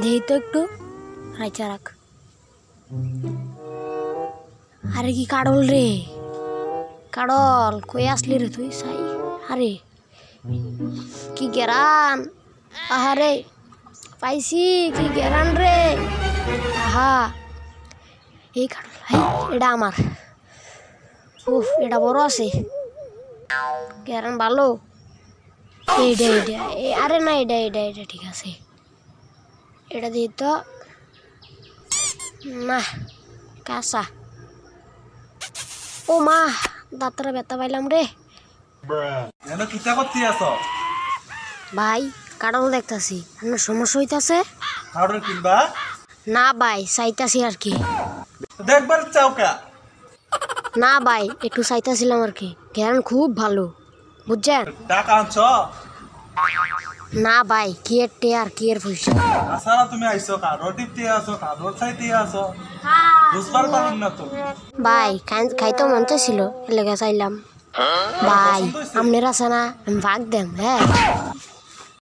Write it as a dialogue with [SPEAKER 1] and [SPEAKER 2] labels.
[SPEAKER 1] দেই তো একটু রাইচা রাখ। আরে কি কাড়ল রে, কাড়ল কই আসলি রে তুই সাই? আরে কি গেরান, আহারে পাইছি কি গেরান রে, আহা এই কাড়ল, এটা আমার। উফ এটা বড় আছে, গেরান ভালো। এইটা এইটা আরে না এটা এটা এটা ঠিক আছে, এটা দিয়ে তো না কাঁচা। ও মা দাঁতরা ব্যথা পাইলাম রে। ভাই কারণ দেখতাছি আপনার সমস্যা হইতাছে না ভাই, চাইতাছি আর কি।
[SPEAKER 2] দেখবার চাও কা?
[SPEAKER 1] না ভাই একটু চাইতাছিলাম আর কি, জ্ঞান খুব ভালো বুঝছেন।
[SPEAKER 2] টাকা আনছ?
[SPEAKER 1] না ভাই কি এর টে আর কি এর পয়সা।
[SPEAKER 2] আসারা তুমি আইছো কা? রোটি দিয়ে আসো কা? রোড সাইড দিয়ে আসো, বুঝবার পারুন না তো।
[SPEAKER 1] ভাই খাইতে মন চাইছিল এলাকা চাইলাম। ভাই আপনার আছে না, আমি ভাগ দেম। হ্যাঁ